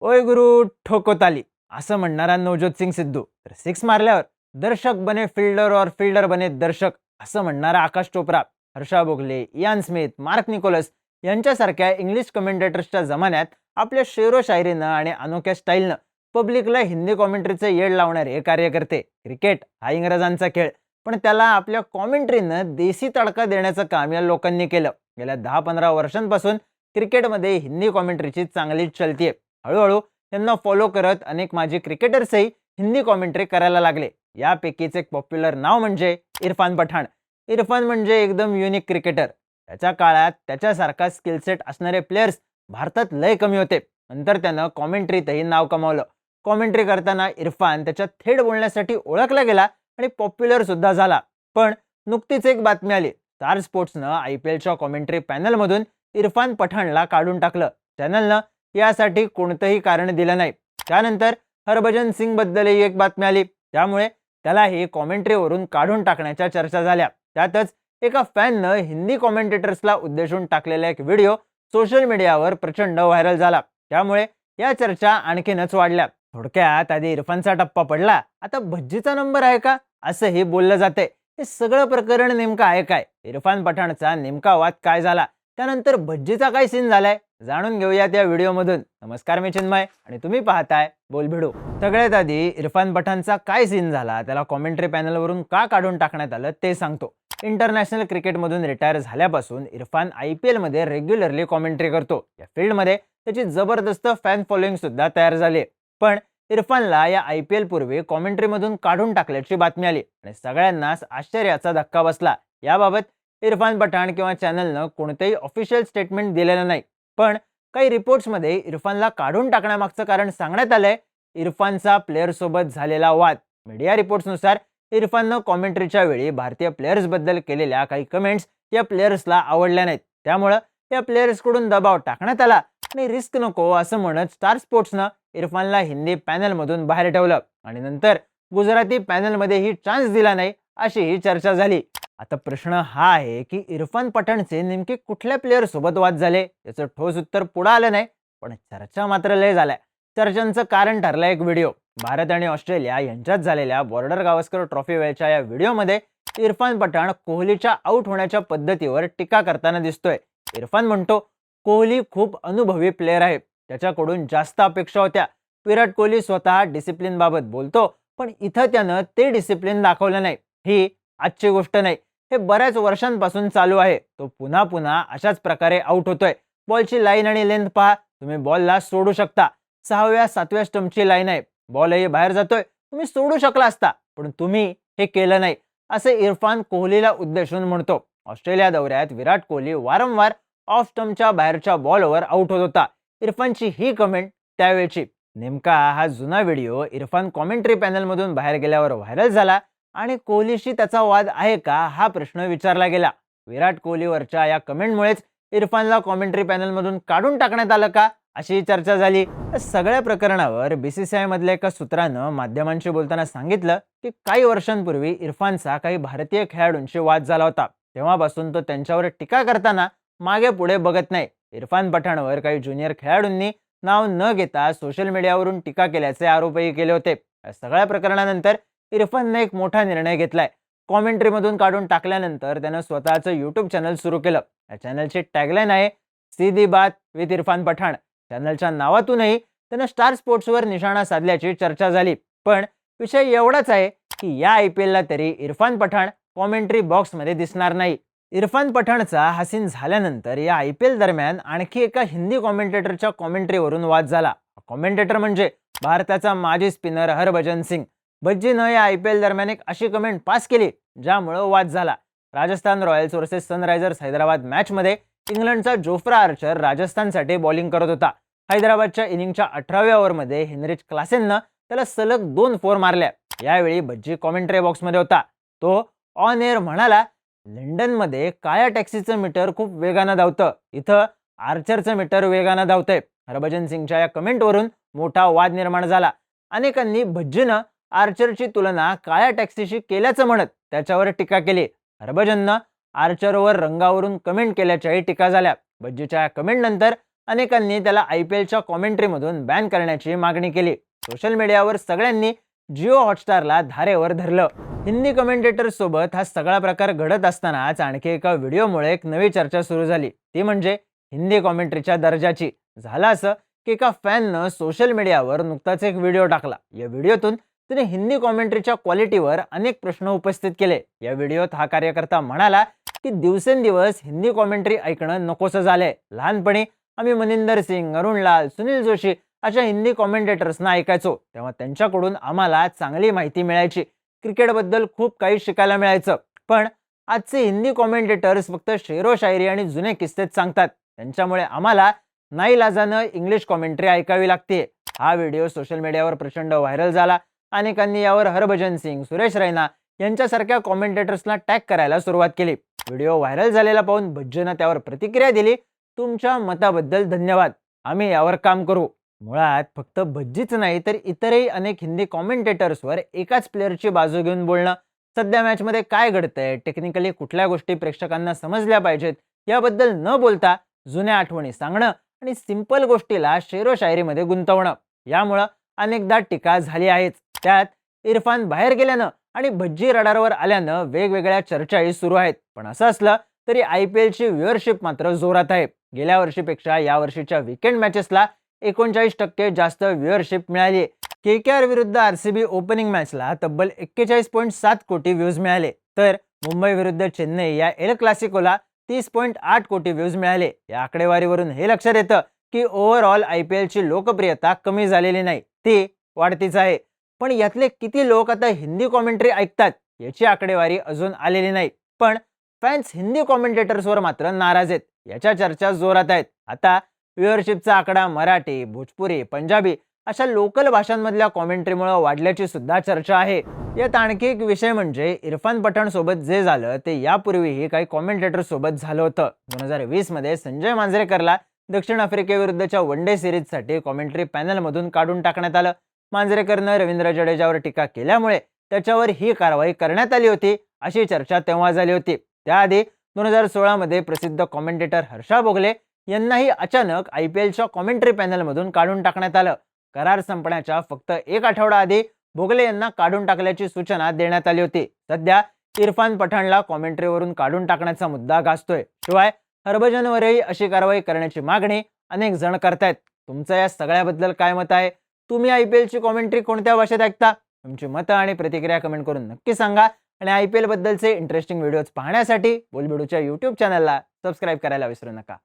ओय गुरु ठोको ताली असं म्हणणारा नवज्योत सिंग सिद्धू तर सिक्स मारल्यावर दर्शक बने फिल्डर और फिल्डर बने दर्शक असं म्हणणारा Akash Chopra, Harsha Bhogle, Ian Smith, Mark Nicholas यांच्यासारख्या इंग्लिश कमेंटेटर्सच्या जमान्यात आपल्या शेरो शायरीनं आणि अनोख्या स्टाईलनं पब्लिकला हिंदी कॉमेंट्रीचे येड लावणारे कार्यकर्ते. क्रिकेट हा इंग्रजांचा खेळ, पण त्याला आपल्या कॉमेंट्रीनं देसी तडका देण्याचं काम या लोकांनी केलं. गेल्या 10-15 वर्षांपासून क्रिकेटमध्ये हिंदी कॉमेंट्रीची चांगलीच चलतीये. हळूहळू त्यांना फॉलो करत अनेक माजी क्रिकेटर्सही हिंदी कॉमेंट्री करायला लागले. यापैकीच एक पॉप्युलर नाव म्हणजे इरफान पठाण. इरफान म्हणजे एकदम युनिक क्रिकेटर. त्याच्या काळात त्याच्यासारखा स्किल सेट असणारे प्लेयर्स भारतात लय कमी होते. नंतर त्यानं कॉमेंट्रीतही नाव कमावलं. कॉमेंट्री करताना इरफान त्याच्या थेट बोलण्यासाठी ओळखला गेला आणि पॉप्युलर सुद्धा झाला. पण नुकतीच एक बातमी आली. स्टार स्पोर्ट्सनं IPLच्या कॉमेंट्री पॅनलमधून इरफान पठाणला काढून टाकलं. चॅनलनं यासाठी कोणतंही कारण दिलं नाही. त्यानंतर हरभजन सिंग बद्दलही एक बातमी आली. त्यामुळे त्यालाही कॉमेंट्रीवरून काढून टाकण्याच्या चर्चा झाल्या. त्यातच एका फॅननं हिंदी कॉमेंटेटर्सला उद्देशून टाकलेला एक व्हिडिओ सोशल मीडियावर प्रचंड व्हायरल झाला. त्यामुळे या चर्चा आणखीनच वाढल्या. थोडक्यात आधी इरफानचा टप्पा पडला, आता भज्जीचा नंबर आहे का असंही बोललं जातंय. हे सगळं प्रकरण नेमकं आहे काय? इरफान पठाणचा नेमका वाद काय झाला? त्यानंतर भज्जीचा काय सीन झालाय? जाणून घेऊयात या व्हिडिओमधून. नमस्कार, मी चिन्मय आणि तुम्ही पाहताय बोलभिडू. सगळ्यात आधी इरफान पठाणचा काय सीन झाला, त्याला कॉमेंट्री पॅनलवरून का काढून टाकण्यात आलं ते सांगतो. इंटरनॅशनल क्रिकेटमधून रिटायर झाल्यापासून इरफान IPL मध्ये रेग्युलरली कॉमेंट्री करतो. या फील्डमध्ये त्याची जबरदस्त फॅन फॉलोइंग सुद्धा तयार झाली. पण इरफानला या IPL पूर्वी कॉमेंट्रीमधून काढून टाकल्याची बातमी आली आणि सगळ्यांनाच आश्चर्याचा धक्का बसला. याबाबत इरफान पठाण किंवा चॅनलनं कोणतेही ऑफिशियल स्टेटमेंट दिलेलं नाही. पण काही रिपोर्ट्समध्ये इरफानला काढून टाकण्यामागचं कारण सांगण्यात आलंय इरफानचा प्लेअर सोबत झालेला वाद. मीडिया रिपोर्ट्सनुसार इरफाननं कॉमेंट्रीच्या वेळी भारतीय प्लेयर्स बद्दल केलेल्या काही कमेंट्स या प्लेयर्सला आवडल्या नाहीत. त्यामुळं या प्लेयर्सकडून दबाव टाकण्यात आला आणि रिस्क नको असं म्हणत स्टार स्पोर्ट्सनं इरफानला हिंदी पॅनलमधून बाहेर ठेवलं आणि नंतर गुजराती पॅनलमध्येही चान्स दिला नाही अशी ही चर्चा झाली. आता प्रश्न हा आहे की इरफान पठाणचे नेमके कुठल्या प्लेअर सोबत वाद झाले याचं ठोस उत्तर पुढे आलं नाही, पण चर्चा मात्र लय झाल्या. चर्चांचं कारण ठरला एक व्हिडिओ. भारत आणि ऑस्ट्रेलिया यांच्यात झालेल्या बॉर्डर गावस्कर ट्रॉफी वेळच्या या व्हिडिओमध्ये इरफान पठाण कोहलीच्या आउट होण्याच्या पद्धतीवर टीका करताना दिसतोय. इरफान म्हणतो कोहली खूप अनुभवी प्लेअर आहे, त्याच्याकडून जास्त अपेक्षा होत्या. विराट कोहली स्वतः डिसिप्लिन बाबत बोलतो, पण इथं त्यानं ते डिसिप्लिन दाखवलं नाही. ही आजची गोष्ट नाही, हे बऱ्याच वर्षांपासून चालू आहे. तो पुन्हा पुन्हा अशाच प्रकारे आउट होतोय. बॉलची लाईन आणि लेंथ पहा. तुम्ही बॉलला सोडू शकता. 6व्या-7व्या स्टंपची लाईन आहे. बॉलही बाहेर जातोय. तुम्ही सोडू शकला असता, पण तुम्ही हे केलं नाही असे इरफान कोहलीला उद्देशून म्हणतो. ऑस्ट्रेलिया दौऱ्यात विराट कोहली वारंवार ऑफ स्टंपच्या बाहेरच्या बॉलवर आउट होत होता. इरफानची ही कमेंट त्यावेळची. नेमका हा जुना व्हिडिओ इरफान कॉमेंट्री पॅनलमधून बाहेर गेल्यावर व्हायरल झाला आणि कोहलीशी त्याचा वाद आहे का हा प्रश्न विचारला गेला. विराट कोहलीवरच्या या कमेंटमुळेच इरफानला कॉमेंट्री पॅनलमधून काढून टाकण्यात आलं का अशी चर्चा झाली. या सगळ्या प्रकरणावर BCCI मधल्या एका सूत्रानं माध्यमांशी बोलताना सांगितलं की काही वर्षांपूर्वी इरफानचा काही भारतीय खेळाडूंशी वाद झाला होता. तेव्हापासून तो त्यांच्यावर टीका करताना मागे पुढे बघत नाही. इरफान पठाणवर काही ज्युनियर खेळाडूंनी नाव न घेता सोशल मीडियावरून टीका केल्याचे आरोपही केले होते. या सगळ्या प्रकरणानंतर इरफानने एक मोठा निर्णय घेतलाय. कॉमेंट्रीमधून काढून टाकल्यानंतर त्यानं स्वतःचं YouTube चॅनल सुरू केलं. या चॅनलची टॅगलाईन आहे सीधी बात विथ इरफान पठाण. चॅनलच्या नावातूनही त्यानं स्टार स्पोर्ट्सवर निशाणा साधल्याची चर्चा झाली. पण विषय एवढाच आहे की या IPLला तरी इरफान पठाण कॉमेंट्री बॉक्समध्ये दिसणार नाही. इरफान पठाणचा हा सीन झाल्यानंतर या IPL दरम्यान आणखी एका हिंदी कॉमेंटेटरच्या कॉमेंट्रीवरून वाद झाला. कॉमेंटेटर म्हणजे भारताचा माजी स्पिनर हरभजन सिंग. भज्जीनं या IPL दरम्यान एक अशी कमेंट पास केली ज्यामुळे वाद झाला. Rajasthan Royals versus Sunrisers Hyderabad मॅचमध्ये इंग्लंडचा जोफ्रा आर्चर राजस्थानसाठी बॉलिंग करत होता. हैदराबादच्या इनिंगच्या 18व्या ओव्हरमध्ये हेनरिच क्लासेननं त्याला सलग 2 फोर मारल्या. यावेळी भज्जी कॉमेंट्री बॉक्समध्ये होता. तो ऑन एअर म्हणाला, लंडनमध्ये काळ्या टॅक्सीचं मीटर खूप वेगानं धावतं, इथं आर्चरचं मीटर वेगानं धावतंय. हरभजन सिंगच्या या कमेंटवरून मोठा वाद निर्माण झाला. अनेकांनी भज्जीनं आर्चरची तुलना काळ्या टॅक्सीशी केल्याचं म्हणत त्याच्यावर टीका केली. हरभजननं आर्चरवर रंगावरून कमेंट केल्याच्याही टीका झाल्या. भज्जीच्या कमेंट नंतर अनेकांनी त्याला IPLच्या कॉमेंट्रीमधून बॅन करण्याची मागणी केली. सोशल मीडियावर सगळ्यांनी जिओ हॉटस्टारला धारेवर धरलं. हिंदी कमेंटेटर्स सोबत हा सगळा प्रकार घडत असतानाच आणखी एका व्हिडिओमुळे एक नवी चर्चा सुरू झाली. ती म्हणजे हिंदी कॉमेंट्रीच्या दर्जाची. झालं असं की एका फॅननं सोशल मीडियावर नुकताच एक व्हिडिओ टाकला. या व्हिडिओतून तिने हिंदी कॉमेंट्रीच्या क्वालिटीवर अनेक प्रश्न उपस्थित केले. या व्हिडिओत हा कार्यकर्ता म्हणाला की दिवसेंदिवस हिंदी कॉमेंट्री ऐकणं नकोसं झालंय. लहानपणी आम्ही मनिंदर सिंग, अरुण लाल, सुनील जोशी अशा हिंदी कॉमेंटेटर्सना ऐकायचो, तेव्हा त्यांच्याकडून आम्हाला चांगली माहिती मिळायची, क्रिकेटबद्दल खूप काही शिकायला मिळायचं. पण आजचे हिंदी कॉमेंटेटर्स फक्त शेरो शायरी आणि जुने किस्सेच सांगतात. त्यांच्यामुळे आम्हाला नाईलाजानं इंग्लिश कॉमेंट्री ऐकावी लागते. हा व्हिडिओ सोशल मीडियावर प्रचंड व्हायरल झाला. अनेकांनी यावर हरभजन सिंग, सुरेश रैना यांच्यासारख्या कॉमेंटेटर्सला टॅग करायला सुरुवात केली. व्हिडिओ व्हायरल झालेला पाहून भज्जनं त्यावर प्रतिक्रिया दिली. तुमच्या मताबद्दल धन्यवाद, आम्ही यावर काम करू. मुळात फक्त भज्जीच नाही तर इतरही अनेक हिंदी कॉमेंटेटर्सवर एकाच प्लेअरची बाजू घेऊन बोलणं, सध्या मॅचमध्ये काय घडतंय, टेक्निकली कुठल्या गोष्टी प्रेक्षकांना समजल्या पाहिजेत याबद्दल न बोलता जुन्या आठवणी सांगणं आणि सिंपल गोष्टीला शेरो शायरीमध्ये गुंतवणं, यामुळं अनेकदा टीका झाली आहेच. त्यात इरफान बाहेर गेल्यानं आणि भज्जी रडारवर आल्यानं वेगवेगळ्या चर्चाही सुरू आहेत. पण असं असलं तरी IPLची व्ह्युअरशिप मात्र जोरात आहे. गेल्या वर्षीपेक्षा या वर्षीच्या वीकेंड मॅचेसला 39% जास्त व्ह्युअरशिप मिळाली. KKR विरुद्ध RCB ओपनिंग मॅचला तब्बल 41.7 कोटी व्ह्यूज मिळाले, तर मुंबई विरुद्ध चेन्नई या एल क्लासिकोला 30.8 कोटी व्ह्यूज मिळाले. या आकडेवारीवरून हे लक्षात येतं की ओव्हरऑल IPLची लोकप्रियता कमी झालेली नाही, ती वाढतीच आहे. पण यातले किती लोक आता हिंदी कॉमेंट्री ऐकतात याची आकडेवारी अजून आलेली नाही. पण फॅन्स हिंदी कॉमेंटेटर्सवर मात्र नाराज आहेत. याच्या चर्चा जोरात आहेत. आता व्ह्युअरशिपचा आकडा मराठी, भोजपुरी, पंजाबी अशा लोकल भाषांमधल्या कॉमेंट्रीमुळे वाढल्याची सुद्धा चर्चा आहे. यात आणखी एक विषय म्हणजे इरफान पठाण सोबत जे झालं ते यापूर्वीही काही कॉमेंटेटर सोबत झालं होतं. 2020 मध्ये संजय मांजरेकरला दक्षिण आफ्रिकेविरुद्धच्या वनडे सिरीजसाठी कॉमेंट्री पॅनलमधून काढून टाकण्यात आलं. मांजरेकरनं रवींद्र जडेजावर टीका केल्यामुळे त्याच्यावर ही कारवाई करण्यात आली होती, अशी चर्चा तेव्हा झाली होती. त्याआधी 2016 मध्ये प्रसिद्ध कॉमेंटेटर हर्षा भोगले यांनाही अचानक IPLच्या कॉमेंट्री पॅनलमधून काढून टाकण्यात आलं. करार संपण्याच्या फक्त एक आठवडा आधी भोगले यांना काढून टाकल्याची सूचना देण्यात आली होती. सध्या इरफान पठाणला कॉमेंट्रीवरून काढून टाकण्याचा मुद्दा गाजतोय. शिवाय हरभजनवरही अशी कारवाई करण्याची मागणी अनेक जण करतायत. तुमचं या सगळ्याबद्दल काय मत आहे? तुम्ही IPLची कॉमेंट्री कोणत्या भाषेत ऐकता? तुमची मतं आणि प्रतिक्रिया कमेंट करून नक्की सांगा. आणि IPL बद्दलचे इंटरेस्टिंग व्हिडिओज पाहण्यासाठी बोलबिडूच्या YouTube चॅनलला सबस्क्राईब करायला विसरू नका.